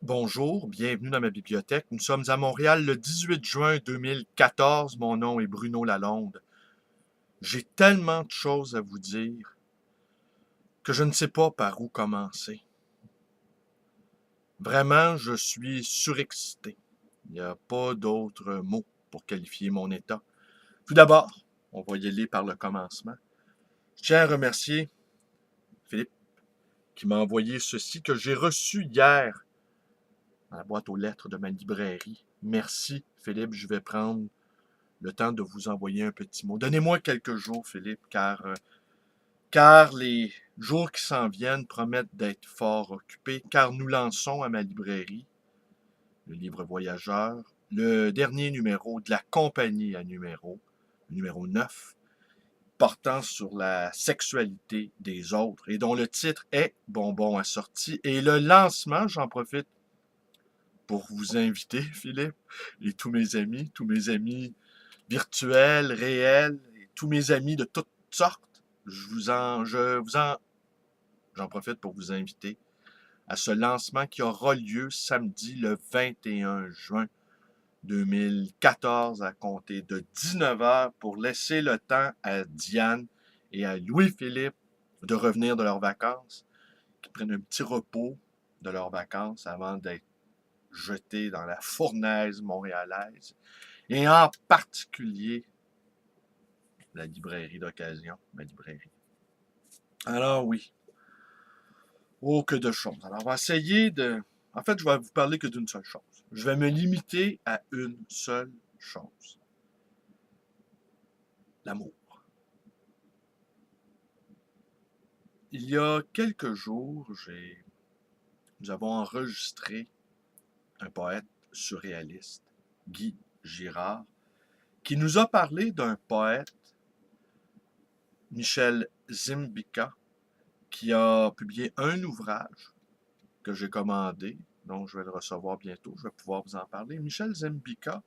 Bonjour, bienvenue dans ma bibliothèque. Nous sommes à Montréal le 18 juin 2014. Mon nom est Bruno Lalonde. J'ai tellement de choses à vous dire que je ne sais pas par où commencer. Vraiment, je suis surexcité. Il n'y a pas d'autre mot pour qualifier mon état. Tout d'abord, on va y aller par le commencement. Je tiens à remercier Philippe qui m'a envoyé ceci que j'ai reçu hier dans la boîte aux lettres de ma librairie. Merci Philippe, je vais prendre le temps de vous envoyer un petit mot. Donnez-moi quelques jours, Philippe, car les jours qui s'en viennent promettent d'être fort occupés, car nous lançons à ma librairie, le livre voyageur, le dernier numéro de la compagnie à numéro 9, portant sur la sexualité des autres, et dont le titre est Bonbon assorti. Et le lancement, j'en profite pour vous inviter, Philippe, et tous mes amis virtuels, réels, et tous mes amis de toutes sortes, j'en profite pour vous inviter à ce lancement qui aura lieu samedi le 21 juin 2014 à compter de 19 heures pour laisser le temps à Diane et à Louis-Philippe de revenir de leurs vacances, qui prennent un petit repos de leurs vacances avant d'être jetés dans la fournaise montréalaise, et en particulier la librairie d'occasion, ma librairie. Alors oui, oh que de choses. Alors on va essayer de... En fait, je vais vous parler que d'une seule chose. Je vais me limiter à une seule chose. L'amour. Il y a quelques jours, nous avons enregistré un poète surréaliste, Guy Girard, qui nous a parlé d'un poète, Michel Zimbika, qui a publié un ouvrage que j'ai commandé, donc je vais le recevoir bientôt, je vais pouvoir vous en parler. Michel Zimbika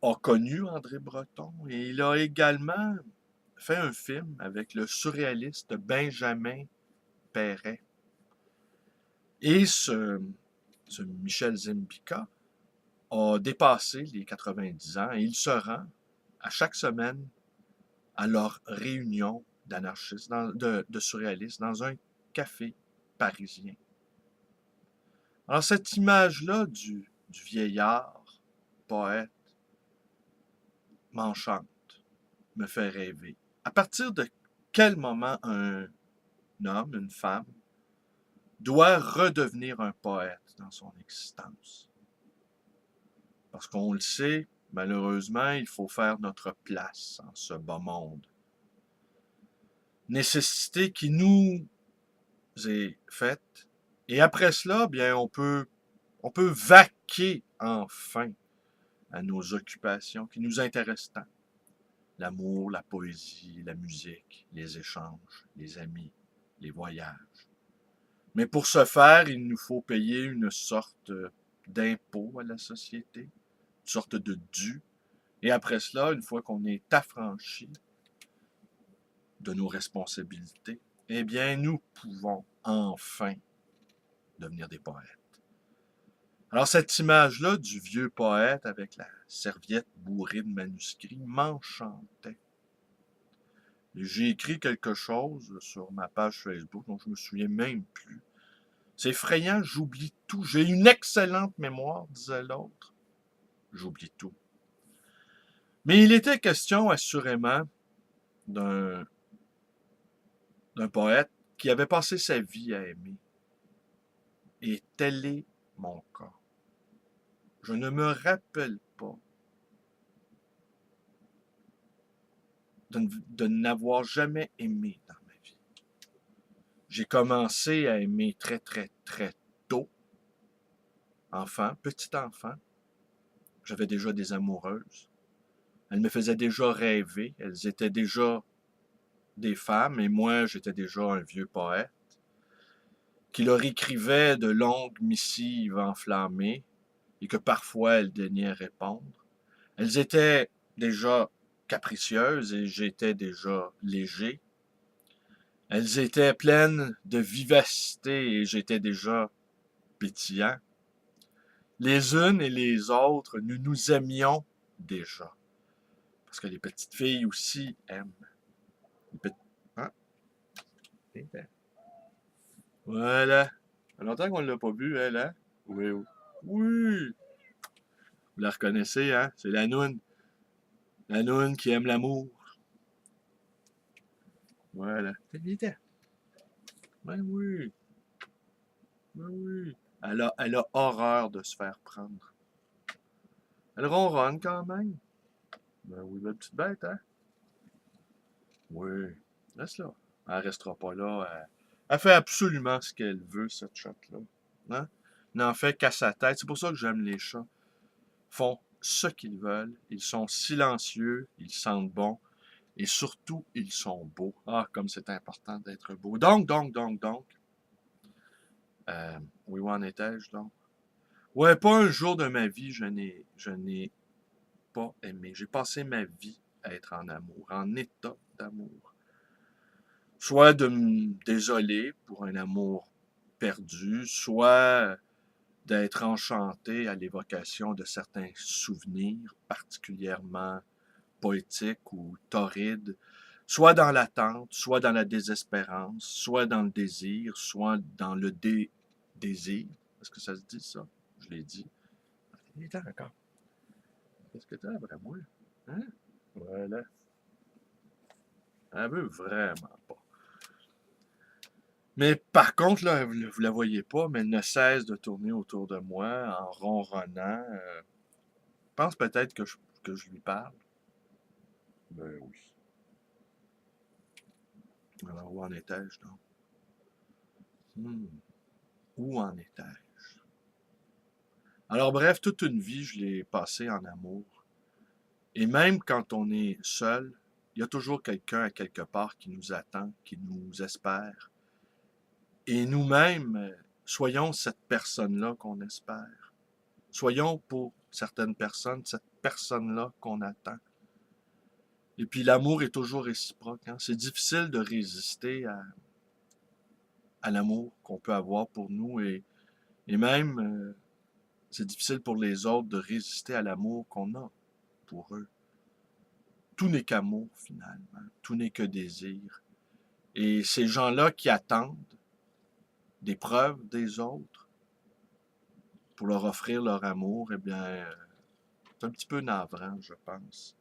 a connu André Breton et il a également fait un film avec le surréaliste Benjamin Perret. Et ce Michel Zimbika a dépassé les 90 ans et il se rend à chaque semaine à leur réunion d'anarchistes, de surréalistes, dans un café parisien. Alors cette image-là du vieillard, poète, m'enchante, me fait rêver. À partir de quel moment un homme, une femme, doit redevenir un poète dans son existence? Parce qu'on le sait, malheureusement, il faut faire notre place en ce bas monde. Nécessité qui nous est faite. Et après cela, bien, on peut vaquer enfin à nos occupations qui nous intéressent tant. L'amour, la poésie, la musique, les échanges, les amis, les voyages. Mais pour ce faire, il nous faut payer une sorte d'impôt à la société, une sorte de dû. Et après cela, une fois qu'on est affranchi de nos responsabilités, eh bien, nous pouvons enfin devenir des poètes. Alors, cette image-là du vieux poète avec la serviette bourrée de manuscrits m'enchantait. J'ai écrit quelque chose sur ma page Facebook, dont je me souviens même plus. C'est effrayant, j'oublie tout. J'ai une excellente mémoire, disait l'autre. J'oublie tout. Mais il était question, assurément, d'un poète qui avait passé sa vie à aimer. Et tel est mon cas. Je ne me rappelle pas de n'avoir jamais aimé dans ma vie. J'ai commencé à aimer très, très, très tôt. Enfant, petit enfant. J'avais déjà des amoureuses. Elles me faisaient déjà rêver. Elles étaient déjà des femmes et moi, j'étais déjà un vieux poète qui leur écrivait de longues missives enflammées et que parfois elles daignaient répondre. Elles étaient déjà capricieuses et j'étais déjà léger. Elles étaient pleines de vivacité et j'étais déjà pétillant. Les unes et les autres, nous nous aimions déjà. Parce que les petites filles aussi aiment. Les petites... Hein? Voilà. Ça fait longtemps qu'on ne l'a pas vue, elle, hein? Oui, oui. Oui! Vous la reconnaissez, hein? C'est la noune. La noune qui aime l'amour. Voilà. C'est évident. Ben oui. Ben oui. Elle a horreur de se faire prendre. Elle ronronne quand même. Ben oui, la petite bête, hein? Oui. Laisse-la. Elle restera pas là. Elle fait absolument ce qu'elle veut, cette chatte-là. Hein? N'en fait qu'à sa tête. C'est pour ça que j'aime les chats. Ils font ce qu'ils veulent. Ils sont silencieux. Ils sentent bon. Et surtout, ils sont beaux. Ah, comme c'est important d'être beau. Donc. Euh, oui, où en étais-je donc? Ouais, pas un jour de ma vie, je n'ai pas aimé. J'ai passé ma vie à être en amour, en état d'amour. Soit de me désoler pour un amour perdu, soit d'être enchanté à l'évocation de certains souvenirs particulièrement poétiques ou torrides, soit dans l'attente, soit dans la désespérance, soit dans le désir, soit dans le désir. Est-ce que ça se dit ça? Je l'ai dit. Il est temps encore. Qu'est-ce que t'as après moi? Hein? Voilà. Elle veut vraiment pas. Mais par contre, là, vous la voyez pas, mais elle ne cesse de tourner autour de moi en ronronnant. Je pense peut-être que je lui parle. Ben oui. Alors, où en étais-je donc? Où en étais-je? Alors bref, toute une vie, je l'ai passée en amour. Et même quand on est seul, il y a toujours quelqu'un à quelque part qui nous attend, qui nous espère. Et nous-mêmes, soyons cette personne-là qu'on espère. Soyons pour certaines personnes cette personne-là qu'on attend. Et puis l'amour est toujours réciproque. Hein? C'est difficile de résister à l'amour qu'on peut avoir pour nous et même c'est difficile pour les autres de résister à l'amour qu'on a pour eux. Tout n'est qu'amour finalement, tout n'est que désir. Et ces gens-là qui attendent des preuves des autres pour leur offrir leur amour, eh bien, c'est un petit peu navrant, je pense.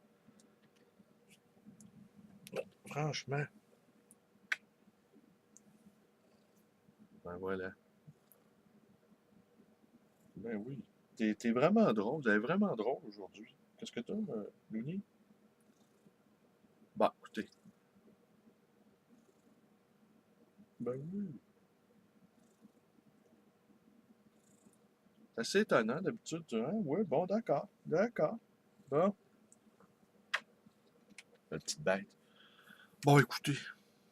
Franchement. Ben voilà. Ben oui. T'es vraiment drôle. Vous avez vraiment drôle aujourd'hui. Qu'est-ce que t'as, Louni? Bah, écoutez. Ben oui. C'est assez étonnant d'habitude. Hein? Oui, bon, d'accord. D'accord. Bon. La petite bête. Bon, écoutez.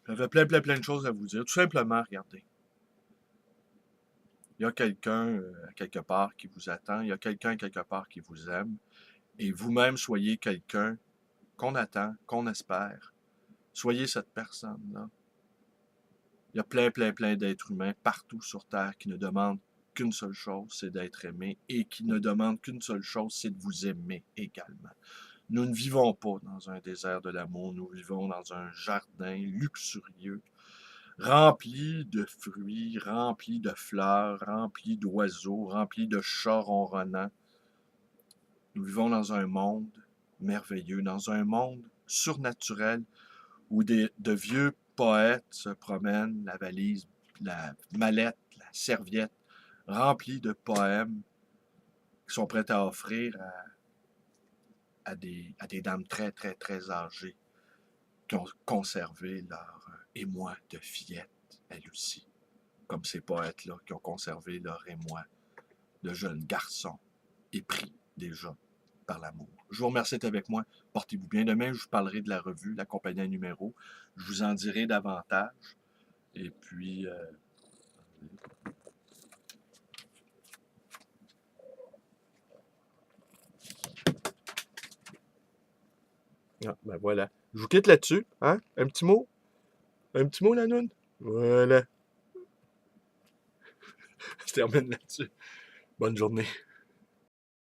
J'avais plein de choses à vous dire. Tout simplement, regardez. Il y a quelqu'un quelque part qui vous attend. Il y a quelqu'un quelque part qui vous aime. Et vous-même, soyez quelqu'un qu'on attend, qu'on espère. Soyez cette personne-là. Il y a plein d'êtres humains partout sur Terre qui ne demandent qu'une seule chose, c'est d'être aimé, et qui ne demandent qu'une seule chose, c'est de vous aimer également. Nous ne vivons pas dans un désert de l'amour, nous vivons dans un jardin luxurieux, rempli de fruits, rempli de fleurs, rempli d'oiseaux, rempli de chats ronronnants. Nous vivons dans un monde merveilleux, dans un monde surnaturel où de vieux poètes se promènent, la valise, la mallette, la serviette, remplie de poèmes qui sont prêts à offrir à des dames très âgées qui ont conservé leur émoi de fillette, elles aussi, comme ces poètes-là qui ont conservé leur émoi de jeunes garçons épris déjà par l'amour. Je vous remercie d'être avec moi. Portez-vous bien. Demain, je vous parlerai de la revue, la compagnie à numéro. Je vous en dirai davantage. Et puis, ah, ben voilà. Je vous quitte là-dessus. Hein? Un petit mot? Un petit mot, la noune? Voilà. termine là-dessus. Bonne journée.